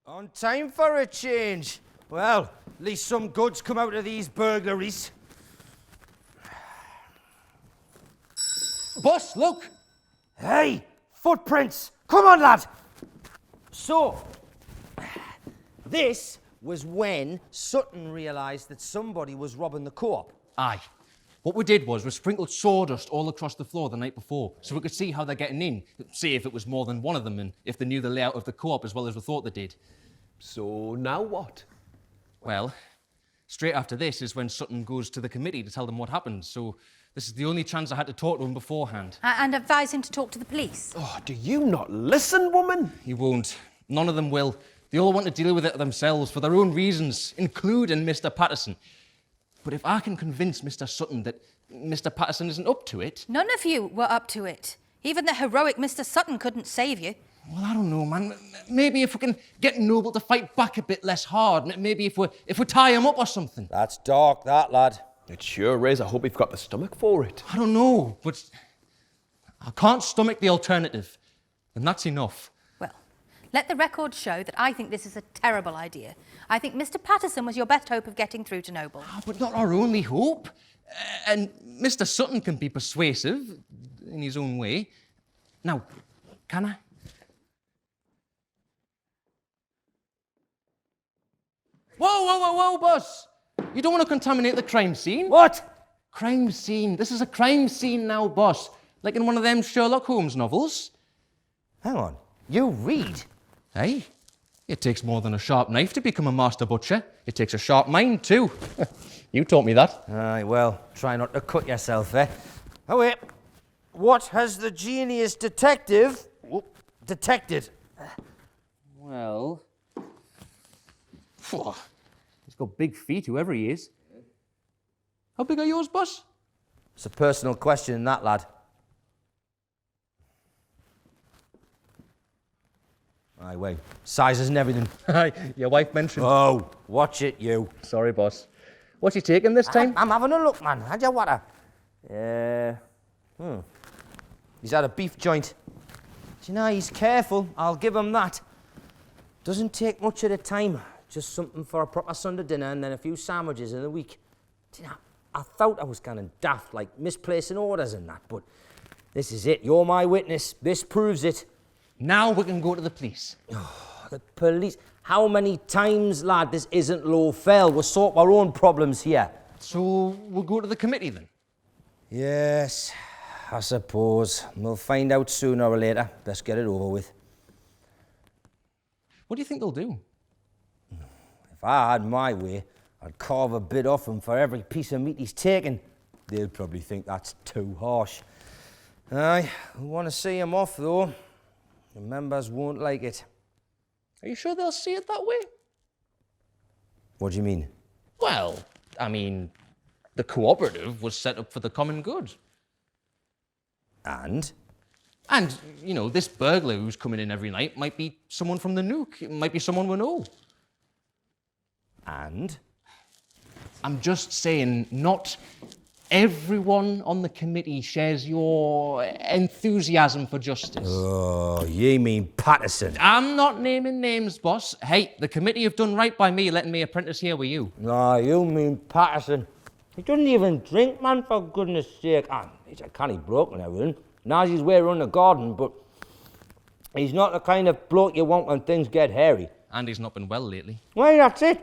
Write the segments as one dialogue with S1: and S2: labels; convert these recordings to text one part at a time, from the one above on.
S1: On time for a change. Well, at least some goods come out of these burglaries.
S2: Boss, look!
S1: Hey, footprints! Come on, lad! So, this was when Sutton realised that somebody was robbing the co-op.
S2: Aye. What we did was we sprinkled sawdust all across the floor the night before so we could see how they're getting in, see if it was more than one of them and if they knew the layout of the co-op as well as we thought they did.
S3: So now what?
S2: Well, straight after this is when Sutton goes to the committee to tell them what happened, so this is the only chance I had to talk to him beforehand.
S4: And advise him to talk to the police.
S3: Oh, do you not listen, woman?
S2: He won't. None of them will. They all want to deal with it themselves for their own reasons, including Mr. Patterson. But if I can convince Mr. Sutton that Mr. Patterson isn't up to it...
S4: None of you were up to it. Even the heroic Mr. Sutton couldn't save you.
S2: Well, I don't know, man. Maybe if we can get Noble to fight back a bit less hard. Maybe if we tie him up or something.
S1: That's dark, that, lad.
S3: It sure is. I hope you've got the stomach for it.
S2: I don't know, but I can't stomach the alternative. And that's enough.
S4: Well, let the record show that I think this is a terrible idea. I think Mr. Patterson was your best hope of getting through to Noble.
S2: But not our only hope. And Mr. Sutton can be persuasive in his own way. Now, can I? Whoa, boss! You don't want to contaminate the crime scene.
S1: What?
S2: Crime scene. This is a crime scene now, boss. Like in one of them Sherlock Holmes novels.
S1: Hang on. You read?
S2: Hey, it takes more than a sharp knife to become a master butcher. It takes a sharp mind, too. You taught me that.
S1: Aye, well, try not to cut yourself, eh? Oh, wait. What has the genius detective detected?
S2: Well... He's got big feet, whoever he is. How big are yours, boss?
S1: It's a personal question, that, lad. Aye, wait. Sizes and everything.
S2: Aye, your wife mentioned.
S1: Oh, watch it, you.
S2: Sorry, boss. What's he taking this time?
S1: I'm having a look, man. Had you water? He's had a beef joint. Do you know, he's careful. I'll give him that. Doesn't take much at a time. Just something for a proper Sunday dinner and then a few sandwiches in the week. Do you know, I thought I was kind of daft, like misplacing orders and that, but this is it. You're my witness. This proves it.
S2: Now we can go to the police.
S1: Oh, the police. How many times, lad, this isn't low fell. We'll sort our own problems here.
S2: So we'll go to the committee then?
S1: Yes, I suppose. We'll find out sooner or later. Best get it over with.
S2: What do you think they'll do?
S1: If I had my way, I'd carve a bit off him for every piece of meat he's taken. They'll probably think that's too harsh. Aye, we want to see him off, though. The members won't like it.
S2: Are you sure they'll see it that way?
S1: What do you mean?
S2: Well, I mean, the cooperative was set up for the common good.
S1: And?
S2: And, you know, this burglar who's coming in every night might be someone from the Nook. It might be someone we know.
S1: And?
S2: I'm just saying, not everyone on the committee shares your enthusiasm for justice.
S1: Oh, you mean Patterson?
S2: I'm not naming names, boss. Hey, the committee have done right by me letting me apprentice here with you.
S1: No, you mean Patterson. He doesn't even drink, man, for goodness sake. He's a canny bloke and everything. Knows his way around the garden, but he's not the kind of bloke you want when things get hairy.
S2: And he's not been well lately.
S1: Well, that's it.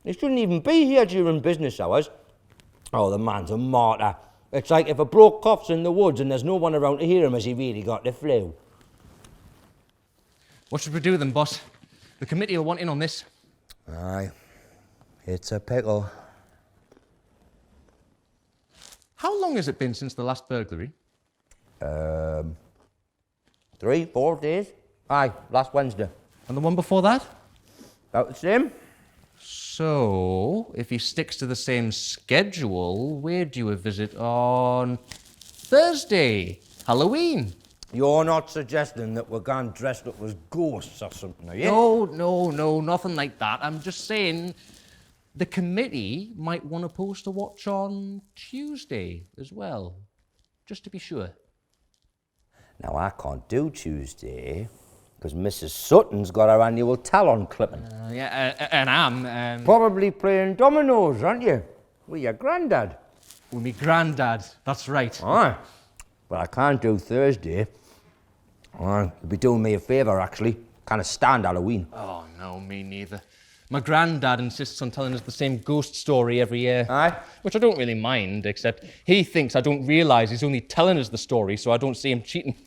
S1: He shouldn't even be here during business hours. Oh, the man's a martyr. It's like if a bloke coughs in the woods and there's no one around to hear him, has he really got the flu?
S2: What should we do then, boss? The committee will want in on this.
S1: Aye. It's a pickle.
S2: How long has it been since the last burglary?
S1: 3-4 days. Aye, last Wednesday.
S2: And the one before that?
S1: About the same.
S2: So, if he sticks to the same schedule, we're due a visit on Thursday, Halloween.
S1: You're not suggesting that we're going dressed up as ghosts or something, are you?
S2: No, nothing like that. I'm just saying the committee might want to post a watch on Tuesday as well, just to be sure.
S1: Now, I can't do Tuesday Because Mrs. Sutton's got her annual talon clipping.
S2: And I'm...
S1: Probably playing dominoes, aren't you? With your granddad.
S2: With me granddad, that's right.
S1: Aye. But I can't do Thursday. Aye, you'd be doing me a favour, actually. Can't stand Halloween.
S2: Oh, no, me neither. My granddad insists on telling us the same ghost story every year.
S1: Aye?
S2: Which I don't really mind, except he thinks I don't realise he's only telling us the story so I don't see him cheating.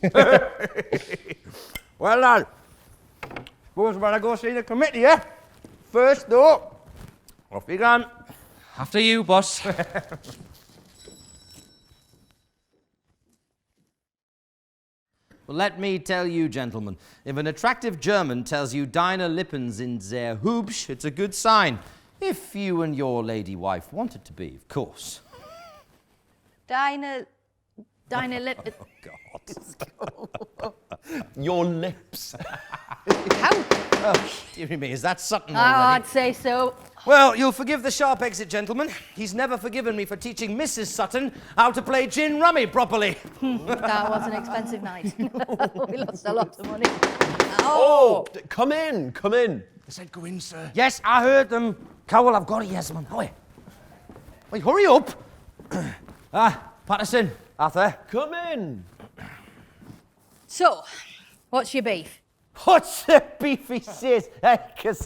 S1: Well, lad, suppose better go see the committee, eh? First, though, off you gone.
S2: After you, boss.
S1: Well, let me tell you, gentlemen, if an attractive German tells you deine Lippen sind sehr hübsch, it's a good sign. If you and your lady wife want it to be, of course.
S4: Deine lip...
S1: God.
S3: Your lips.
S4: How?
S1: Oh, dearie me, is that Sutton
S4: Oh,
S1: already?
S4: I'd say so.
S1: Well, you'll forgive the sharp exit, gentlemen. He's never forgiven me for teaching Mrs. Sutton how to play gin rummy properly.
S4: That was an expensive night. We lost a lot of money.
S3: Oh, come in, come in.
S2: I said go in, sir.
S1: Yes, I heard them. Cowell, I've got a yes, man. Wait, hurry up. Patterson, Arthur.
S3: Come in.
S4: So, what's your beef?
S1: What's the beef, he says? Because,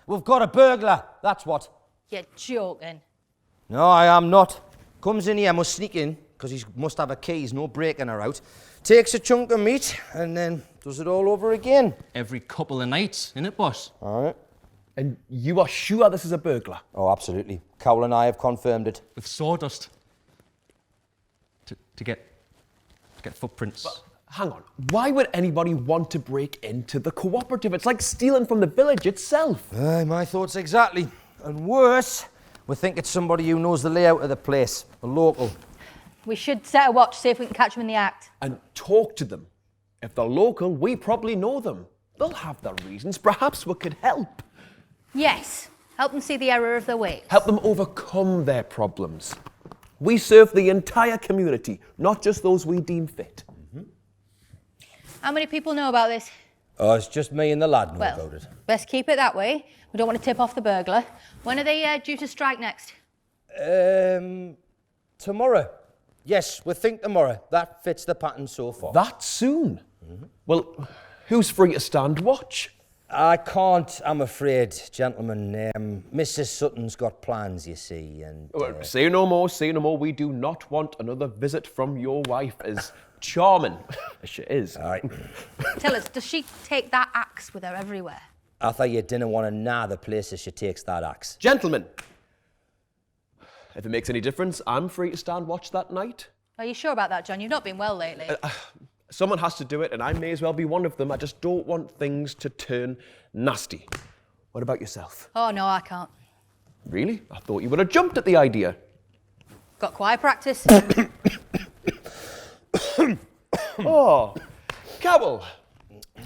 S1: we've got a burglar, that's what.
S4: You're joking.
S1: No, I am not. Comes in here, must sneak in, because he must have a key, he's no breaking her out. Takes a chunk of meat, and then does it all over again.
S2: Every couple of nights, innit, boss?
S1: All right.
S3: And you are sure this is a burglar?
S1: Oh, absolutely. Cowell and I have confirmed it.
S2: With sawdust. To get footprints.
S3: But, hang on, why would anybody want to break into the cooperative? It's like stealing from the village itself.
S1: My thoughts exactly. And worse, we think it's somebody who knows the layout of the place, a local.
S4: We should set a watch, see if we can catch them in the act.
S3: And talk to them. If they're local, we probably know them. They'll have their reasons. Perhaps we could help.
S4: Yes. Help them see the error of their ways.
S3: Help them overcome their problems. We serve the entire community, not just those we deem fit.
S4: How many people know about this?
S1: Oh, it's just me and the lad know
S4: Well,
S1: about it.
S4: best keep it that way. We don't want to tip off the burglar. When are they due to strike next?
S1: Tomorrow. Yes, we think tomorrow. That fits the pattern so far.
S3: That soon? Well, who's free to stand watch?
S1: I can't, I'm afraid, gentlemen. Mrs. Sutton's got plans, you see, and...
S3: Say no more, say no more. We do not want another visit from your wife, as charming as she is.
S1: All right.
S4: Tell us, does she take that axe with her everywhere?
S1: I thought you didn't want to know the places she takes that axe.
S3: Gentlemen, if it makes any difference, I'm free to stand watch that night.
S4: Are you sure about that, John? You've not been well lately.
S3: Someone has to do it, and I may as well be one of them. I just don't want things to turn nasty. What about yourself?
S4: Oh, no, I can't.
S3: Really? I thought you would have jumped at the idea.
S4: Got choir practice.
S3: Oh, Cowell,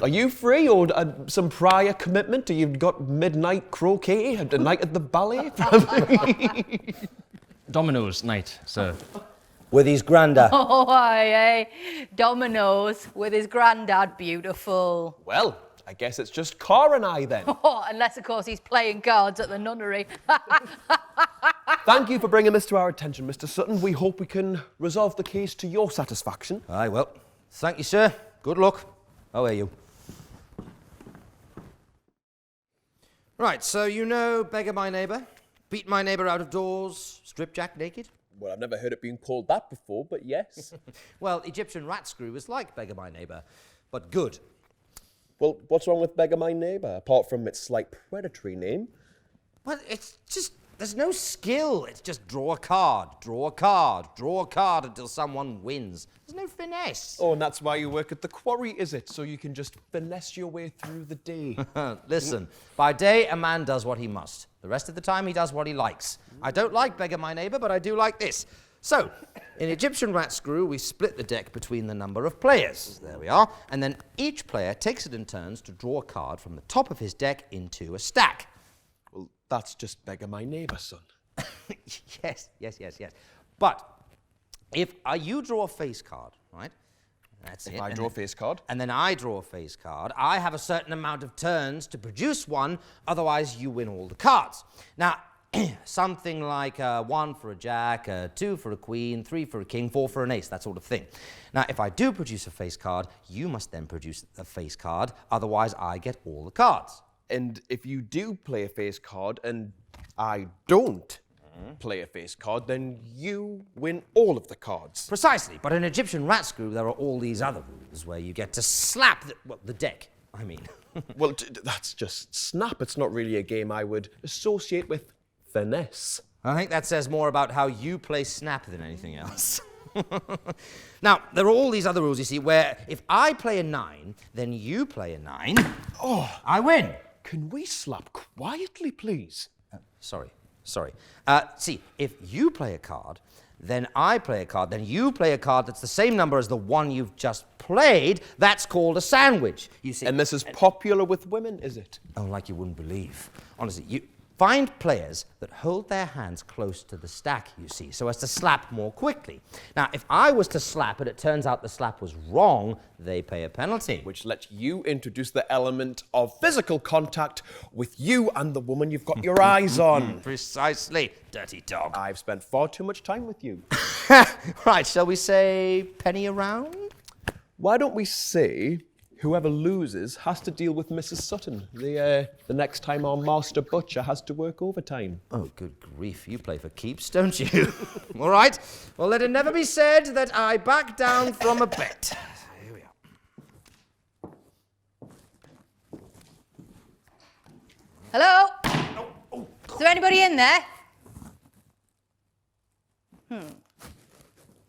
S3: are you free or some prior commitment? Or you've got midnight croquet, a night at the ballet?
S2: Dominoes night, sir.
S1: With his granda.
S4: Oh, aye. Dominoes with his granddad. Beautiful.
S3: Well, I guess it's just Car and I then.
S4: Oh, unless, of course, he's playing cards at the nunnery.
S3: Thank you for bringing this to our attention, Mr. Sutton. We hope we can resolve the case to your satisfaction.
S1: Aye, well, thank you, sir. Good luck. How are you? Right, so you know Beggar My Neighbour? Beat my neighbour out of doors, strip Jack naked?
S3: Well, I've never heard it being called that before, but yes.
S1: Well, Egyptian rat screw is like Beggar My Neighbour, but good.
S3: Well, what's wrong with Beggar My Neighbour, apart from its slight predatory name?
S1: Well, it's just, there's no skill. It's just draw a card, draw a card, draw a card until someone wins. There's no finesse.
S3: Oh, and that's why you work at the quarry, is it? So you can just finesse your way through the day.
S1: Listen, by day, a man does what he must. The rest of the time, he does what he likes. I don't like Beggar My Neighbour, but I do like this. So, in Egyptian rat screw, we split the deck between the number of players. There we are. And then each player takes it in turns to draw a card from the top of his deck into a stack.
S3: Well, that's just Beggar My Neighbour, son.
S1: Yes. But if you draw a face card, right? That's
S3: If
S1: it.
S3: I draw a face card.
S1: And then I draw a face card. I have a certain amount of turns to produce one, otherwise you win all the cards. Now, something like 1 for a jack, 2 for a queen, 3 for a king, 4 for an ace, that sort of thing. Now, if I do produce a face card, you must then produce a face card, otherwise I get all the cards.
S3: And if you do play a face card and I don't play a face card, then you win all of the cards.
S1: Precisely, but in Egyptian rat screw there are all these other rules where you get to slap the deck, I mean.
S3: Well, that's just snap. It's not really a game I would associate with finesse.
S1: I think that says more about how you play snap than anything else. Now, there are all these other rules, you see, where if I play a 9, then you play a 9. Oh, I win.
S3: Can we slap quietly, please?
S1: Sorry. See, if you play a card, then I play a card, then you play a card that's the same number as the one you've just played, that's called a sandwich, you see.
S3: And this is popular with women, is it?
S1: Oh, like you wouldn't believe. Honestly, you find players that hold their hands close to the stack, you see, so as to slap more quickly. Now, if I was to slap and it turns out the slap was wrong, they pay a penalty.
S3: Which lets you introduce the element of physical contact with you and the woman you've got your eyes on.
S1: Precisely, dirty dog.
S3: I've spent far too much time with you.
S1: Right, shall we say penny around?
S3: Why don't we say whoever loses has to deal with Mrs. Sutton the next time our master butcher has to work overtime?
S1: Oh, good grief, you play for keeps, don't you? All right, well, let it never be said that I back down from a bet. Here we are.
S4: Hello? Is there anybody in there?
S1: Well,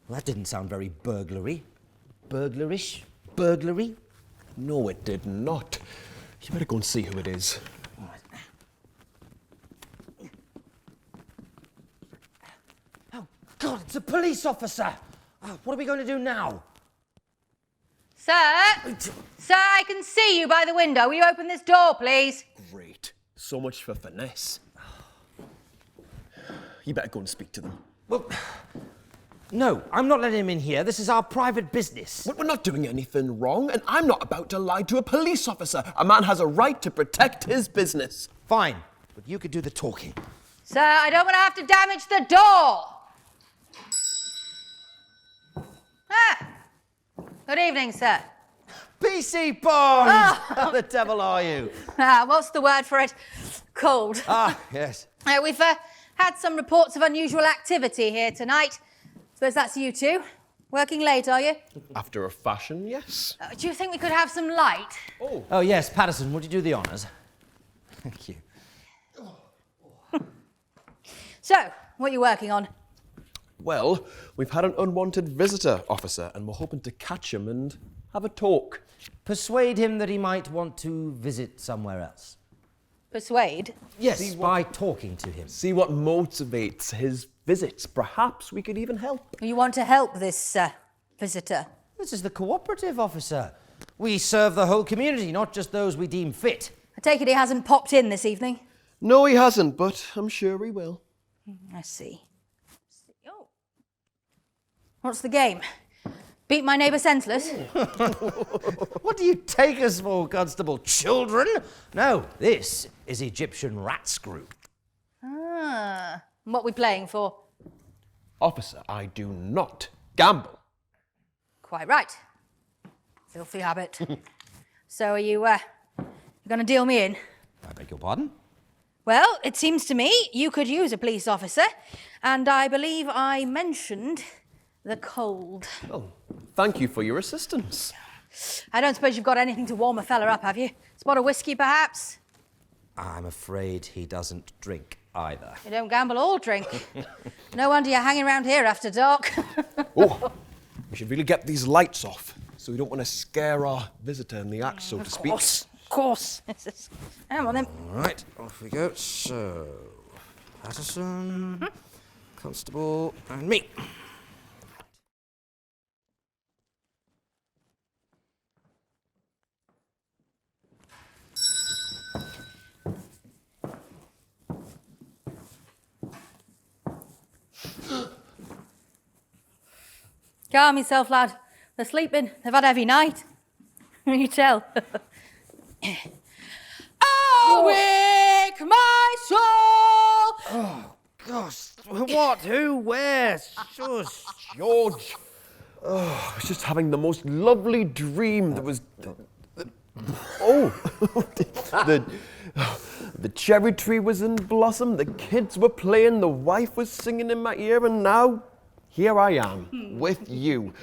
S1: that didn't sound very burglary. Burglarish? Burglary?
S3: No, it did not. You better go and see who it is.
S1: Oh, God, it's a police officer. Oh, what are we going to do now?
S4: Sir? Sir, I can see you by the window. Will you open this door, please?
S3: Great. So much for finesse. You better go and speak to them.
S1: Well, no, I'm not letting him in here. This is our private business.
S3: We're not doing anything wrong, and I'm not about to lie to a police officer. A man has a right to protect his business.
S1: Fine, but you could do the talking.
S4: Sir, I don't want to have to damage the door. Ah. Good evening, sir.
S1: PC Bones! How the devil are you?
S4: What's the word for it? Cold.
S1: Ah, yes.
S4: We've had some reports of unusual activity here tonight. Suppose that's you two. Working late, are you?
S3: After a fashion, yes.
S4: Do you think we could have some light?
S1: Oh, yes, Patterson, would you do the honours? Thank you.
S4: So, what are you working on?
S3: Well, we've had an unwanted visitor, officer, and we're hoping to catch him and have a talk.
S1: Persuade him that he might want to visit somewhere else.
S4: Persuade?
S1: Yes, by talking to him.
S3: See what motivates his visits. Perhaps we could even help.
S4: You want to help this visitor?
S1: This is the cooperative officer. We serve the whole community, not just those we deem fit.
S4: I take it he hasn't popped in this evening?
S3: No, he hasn't, but I'm sure he will.
S4: I see. Oh. What's the game? Beat my neighbour senseless?
S1: What do you take us for, Constable? Children? No, this is Egyptian rat screw.
S4: Ah. What are we playing for?
S3: Officer, I do not gamble.
S4: Quite right. Filthy habit. So are you going to deal me in?
S1: I beg your pardon?
S4: Well, it seems to me you could use a police officer, and I believe I mentioned the cold.
S3: Oh, thank you for your assistance.
S4: I don't suppose you've got anything to warm a fella up, have you? Spot of whiskey, perhaps?
S1: I'm afraid he doesn't drink either.
S4: You don't gamble or drink. No wonder you're hanging around here after dark.
S3: Oh, we should really get these lights off, so we don't want to scare our visitor in the act, so to speak.
S4: Of course. Come on then.
S1: All right, off we go. So, Patterson, Constable, and me.
S4: Calm yourself, lad. They're sleeping. They've had a heavy night. You tell. Awake, my soul!
S1: Oh, gosh. What? Who? Where? Shush.
S3: George. Oh, I was just having the most lovely dream. There was... the cherry tree was in blossom, the kids were playing, the wife was singing in my ear, and now here I am with you.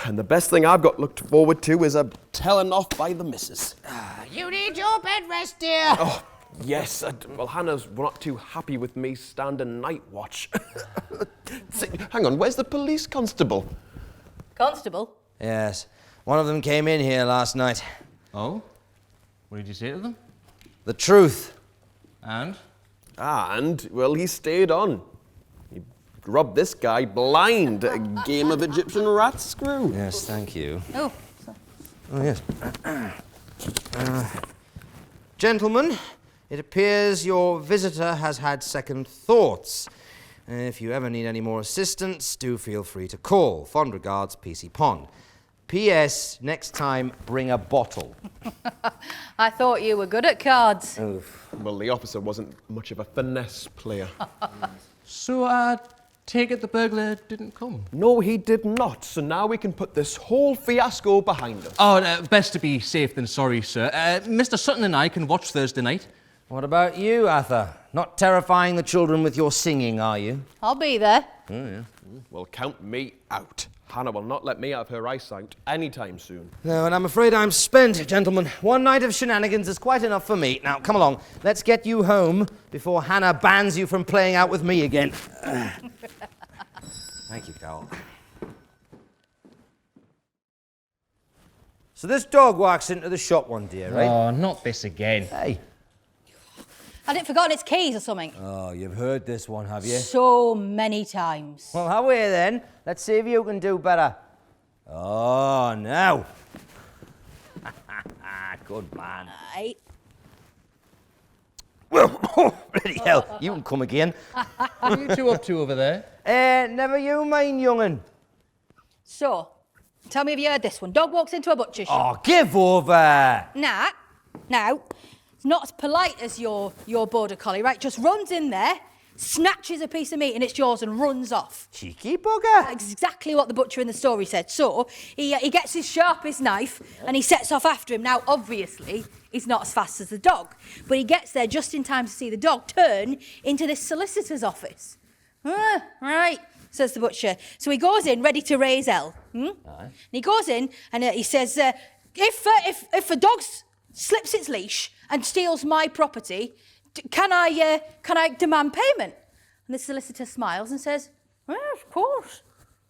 S3: And the best thing I've got looked forward to is a telling off by the missus.
S1: You need your bed rest, dear.
S3: Oh, yes. Well, Hannah's not too happy with me standing night watch. Hang on, where's the police constable?
S4: Constable?
S1: Yes. One of them came in here last night.
S2: Oh? What did you say to them?
S1: The truth.
S2: And?
S3: And, well, he stayed on. He robbed this guy blind at a game of Egyptian rat screw.
S1: Yes, thank you.
S4: Oh.
S1: Oh, yes. Gentlemen, it appears your visitor has had second thoughts. If you ever need any more assistance, do feel free to call. Fond regards, PC Pond. P.S. Next time, bring a bottle.
S4: I thought you were good at cards.
S3: Well, the officer wasn't much of a finesse player.
S2: So I take it the burglar didn't come?
S3: No, he did not. So now we can put this whole fiasco behind us.
S2: Oh, best to be safe than sorry, sir. Mr. Sutton and I can watch Thursday night.
S1: What about you, Arthur? Not terrifying the children with your singing, are you?
S4: I'll be there.
S1: Oh, yeah.
S3: Well, count me out. Hannah will not let me have her eyesight anytime soon.
S1: No, and I'm afraid I'm spent, gentlemen. One night of shenanigans is quite enough for me. Now, come along. Let's get you home before Hannah bans you from playing out with me again. Thank you, Cowell. So this dog walks into the shop one day, right?
S2: Oh, not this again.
S1: Hey.
S4: Had it forgotten its keys or something?
S1: Oh, you've heard this one, have you?
S4: So many times.
S1: Well, how are you then? Let's see if you can do better. Oh, no. Good man.
S4: Aye.
S1: Well, bloody hell, you can come again.
S2: What are you two up to over there?
S1: Never you mind, young'un.
S4: So, tell me if you heard this one. Dog walks into a butcher's shop.
S1: Oh, give over.
S4: Now, it's not as polite as your border collie, right? Just runs in there, snatches a piece of meat and it's yours and runs off.
S1: Cheeky bugger.
S4: That's exactly what the butcher in the story said. So, he gets his sharpest knife and he sets off after him. Now, obviously, he's not as fast as the dog, but he gets there just in time to see the dog turn into this solicitor's office. Right, says the butcher. So he goes in, ready to raise hell. And he goes in and he says, if a dog slips its leash and steals my property, can I demand payment? And the solicitor smiles and says, well, of course.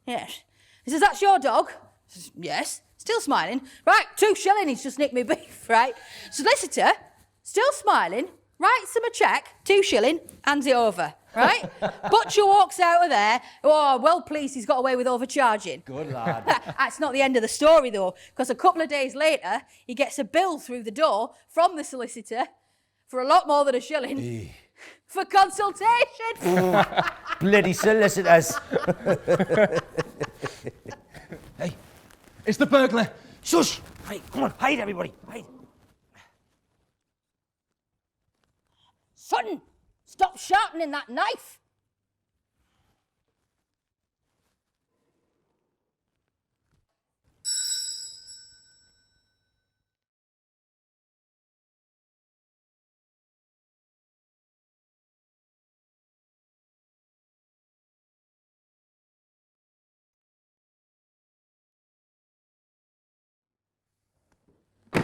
S4: Yes. He says, that's your dog? He says, yes. Still smiling. Right, 2 shillings, he's just nicked me beef, right? Solicitor, still smiling, writes him a cheque, 2 shillings, hands it over, right? Butcher walks out of there. Oh, well pleased he's got away with overcharging.
S1: Good lad.
S4: That's not the end of the story, though, because a couple of days later, he gets a bill through the door from the solicitor for a lot more than 1 shilling for consultation.
S1: Bloody solicitors.
S2: Hey, it's the burglar.
S1: Shush. Hey, come on, hide everybody, hide.
S4: Sutton, stop sharpening that knife.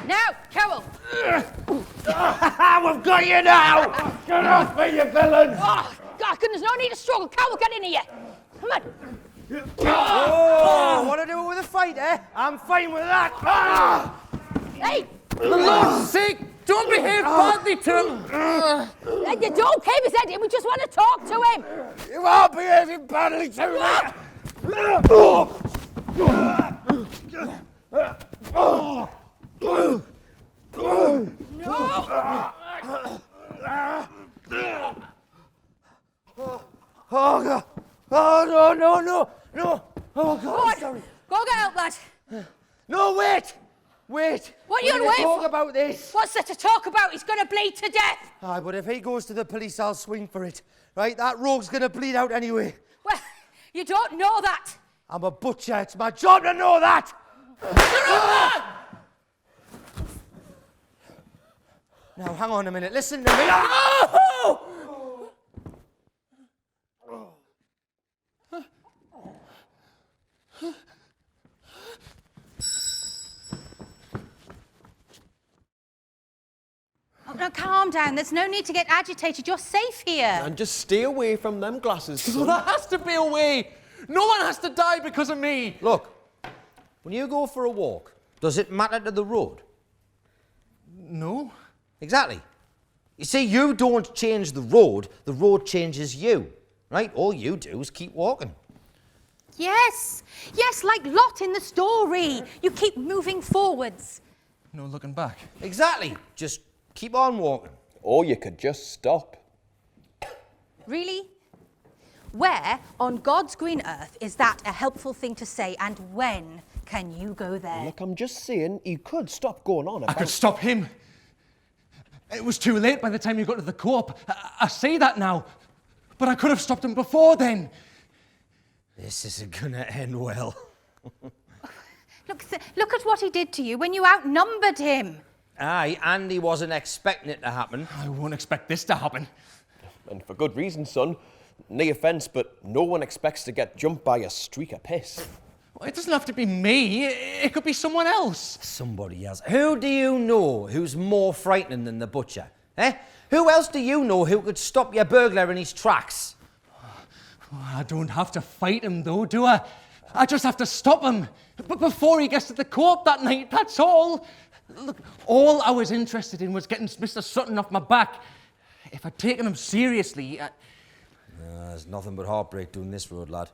S4: Now, Cowell.
S1: We've got you now. Get off me, you villain.
S4: Oh, God, goodness, no need to struggle. Cowell, get in here. Come on.
S1: Oh, want to do it with a fight, eh? I'm fine with that.
S4: Hey,
S2: For Lord's sake, don't behave badly to him.
S4: you don't cave his head in. We just want to talk to him.
S1: You are behaving badly to Oh, God. Oh, no. Oh, God.
S4: Go on.
S1: Sorry.
S4: Go get help, lad.
S1: No, wait! Wait!
S4: What are you
S1: We're
S4: on
S1: gonna
S4: wait
S1: talk
S4: for?
S1: about this.
S4: What's there to talk about? He's going to bleed to death.
S1: Aye, but if he goes to the police, I'll swing for it. Right? That rogue's gonna bleed out anyway.
S4: Well, you don't know that.
S1: I'm a butcher. It's my job to know that. Now, hang on a minute. Listen to me. Oh!
S4: Oh, now, calm down. There's no need to get agitated. You're safe here.
S3: And just stay away from them glasses,
S2: Well,
S3: son.
S2: there has to be a way. No one has to die because of me.
S1: Look, when you go for a walk, does it matter to the road?
S2: No.
S1: Exactly. You see, you don't change the road changes you. Right? All you do is keep walking.
S4: Yes, like Lot in the story. You keep moving forwards.
S2: No looking back.
S1: Exactly. Just keep on walking.
S3: Or you could just stop.
S4: Really? Where on God's green earth is that a helpful thing to say, and when can you go there?
S3: Look, I'm just saying, you could stop going on
S2: I
S3: about...
S2: could stop him. It was too late by the time you got to the co-op. I say that now. But I could have stopped him before then.
S1: This isn't gonna end well.
S4: Look at what he did to you when you outnumbered him.
S1: Aye, Andy wasn't expecting it to happen.
S2: I won't expect this to happen.
S3: And for good reason, son. No offence, but no one expects to get jumped by a streak of piss.
S2: Well, it doesn't have to be me. It could be someone else.
S1: Somebody else. Who do you know who's more frightening than the butcher? Eh? Who else do you know who could stop your burglar in his tracks?
S2: I don't have to fight him, though, do I? I just have to stop him. But before he gets to the co-op that night, that's all. Look, all I was interested in was getting Mr. Sutton off my back. If I'd taken him seriously,
S1: There's nothing but heartbreak doing this road, lad.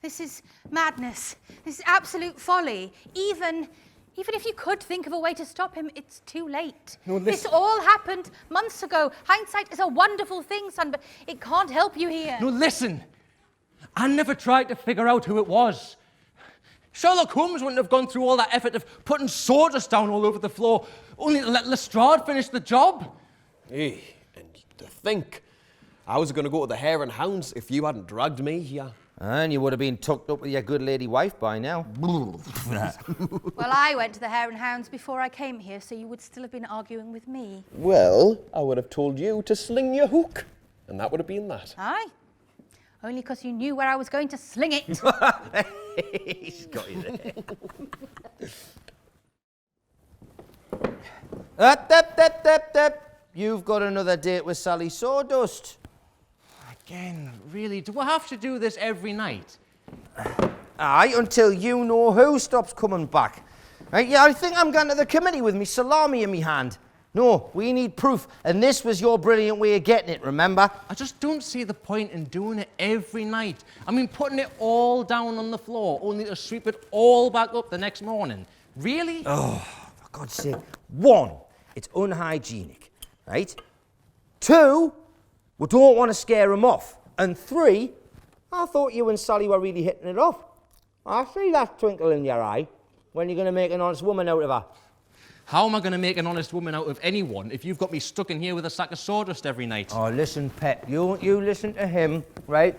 S4: This is madness. This is absolute folly. Even if you could think of a way to stop him, it's too late.
S2: No,
S4: this all happened months ago. Hindsight is a wonderful thing, son, but it can't help you here.
S2: No, listen. I never tried to figure out who it was. Sherlock Holmes wouldn't have gone through all that effort of putting sawdust down all over the floor, only to let Lestrade finish the job.
S3: Hey, and to think, I was going to go to the Hare and Hounds if you hadn't dragged me here.
S1: And you would have been tucked up with your good lady wife by now.
S4: Well, I went to the Hare and Hounds before I came here, so you would still have been arguing with me.
S3: Well, I would have told you to sling your hook, and that would have been that.
S4: Aye. Only because you knew where I was going to sling it.
S1: He's got you there. You've got another date with Sally Sawdust.
S2: Again, really, do I have to do this every night?
S1: Aye, until you know who stops coming back. Right, yeah, I think I'm going to the committee with me salami in me hand. No, we need proof, and this was your brilliant way of getting it, remember?
S2: I just don't see the point in doing it every night. I mean, putting it all down on the floor, only to sweep it all back up the next morning. Really?
S1: Oh, for God's sake. 1, it's unhygienic, right? 2, we don't want to scare him off. And 3, I thought you and Sally were really hitting it off. I see that twinkle in your eye when you're going to make an honest woman out of her.
S2: How am I going to make an honest woman out of anyone if you've got me stuck in here with a sack of sawdust every night?
S1: Oh, listen, Pet, you listen to him, right?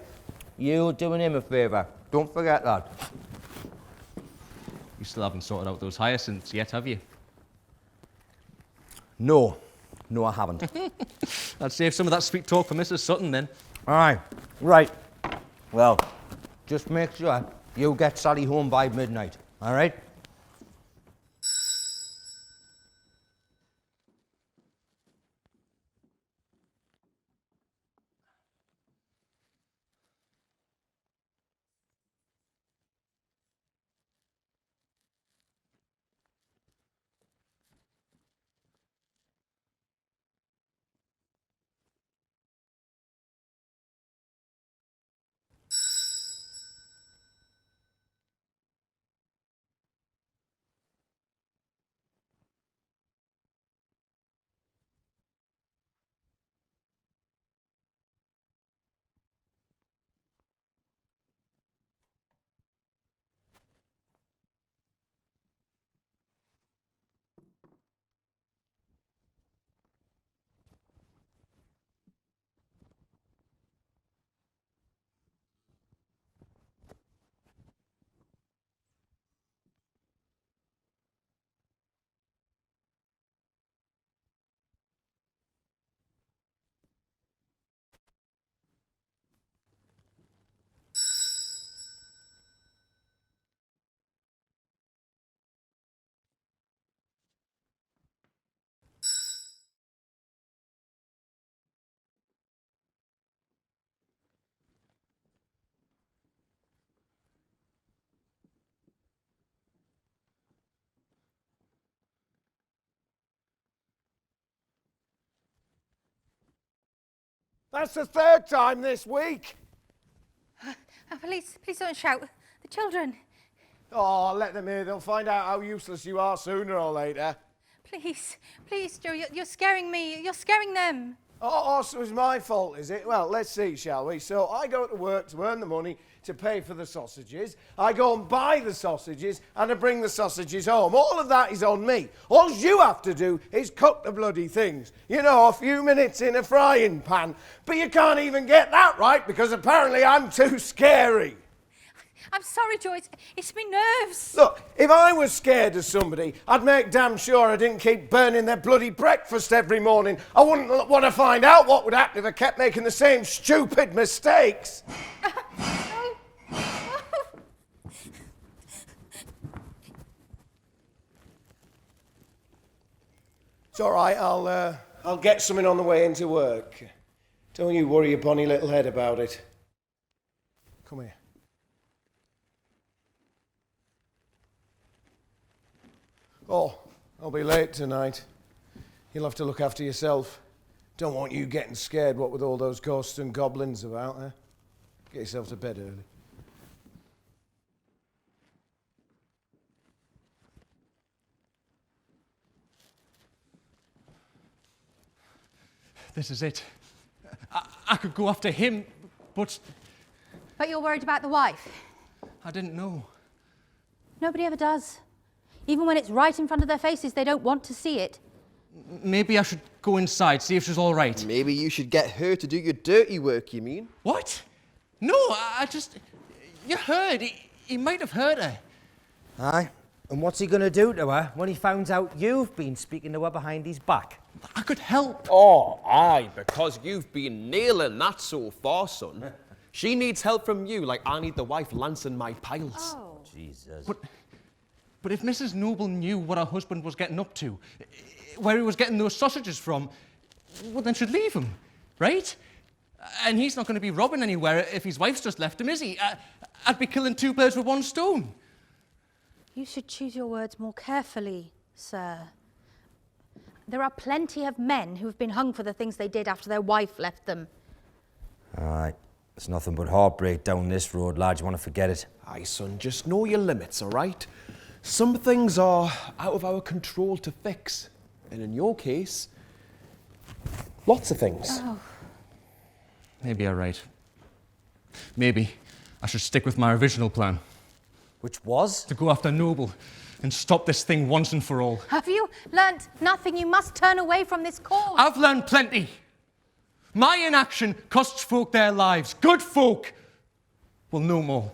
S1: You're doing him a favour. Don't forget that.
S2: You still haven't sorted out those hyacinths yet, have you?
S1: No, I haven't.
S2: I'd save some of that sweet talk for Mrs. Sutton then.
S1: Aye, right. Well, just make sure you get Sally home by midnight, all right?
S5: That's the third time this week.
S4: Please don't shout. The children.
S5: Oh, let them hear. They'll find out how useless you are sooner or later.
S4: Please, Joe, you're scaring me. You're scaring them.
S5: Oh, so it's my fault, is it? Well, let's see, shall we? So I go to work to earn the money to pay for the sausages. I go and buy the sausages and I bring the sausages home. All of that is on me. All you have to do is cook the bloody things. You know, a few minutes in a frying pan. But you can't even get that right because apparently I'm too scary.
S4: I'm sorry, Joe. It's my nerves.
S5: Look, if I was scared of somebody, I'd make damn sure I didn't keep burning their bloody breakfast every morning. I wouldn't want to find out what would happen if I kept making the same stupid mistakes. It's all right, I'll get something on the way into work. Don't you worry your bonny little head about it. Come here. Oh, I'll be late tonight. You'll have to look after yourself. Don't want you getting scared, what with all those ghosts and goblins about, eh? Get yourself to bed early.
S2: This is it. I could go after him, but
S4: But you're worried about the wife.
S2: I didn't know.
S4: Nobody ever does. Even when it's right in front of their faces, they don't want to see it.
S2: Maybe I should go inside, see if she's all right.
S3: Maybe you should get her to do your dirty work, you mean?
S2: What? No, I just... You heard. He might have heard her.
S1: Aye. And what's he going to do to her when he finds out you've been speaking to her behind his back?
S2: I could help.
S3: Oh, aye, because you've been nailing that so far, son. She needs help from you like I need the wife lancing my piles.
S4: Oh.
S1: Jesus.
S2: But if Mrs. Noble knew what her husband was getting up to, where he was getting those sausages from, well, then she'd leave him, right? And he's not going to be robbing anywhere if his wife's just left him, is he? I'd be killing two birds with one stone.
S4: You should choose your words more carefully, sir. There are plenty of men who have been hung for the things they did after their wife left them.
S1: All right. There's nothing but heartbreak down this road, lad. You want to forget it?
S3: Aye, son, just know your limits, all right? Some things are out of our control to fix. And in your case, lots of things.
S4: Oh.
S2: Maybe you're right. Maybe I should stick with my original plan.
S1: Which was?
S2: To go after Noble and stop this thing once and for all.
S4: Have you learnt nothing? You must turn away from this cause.
S2: I've learned plenty. My inaction costs folk their lives. Good folk will know more.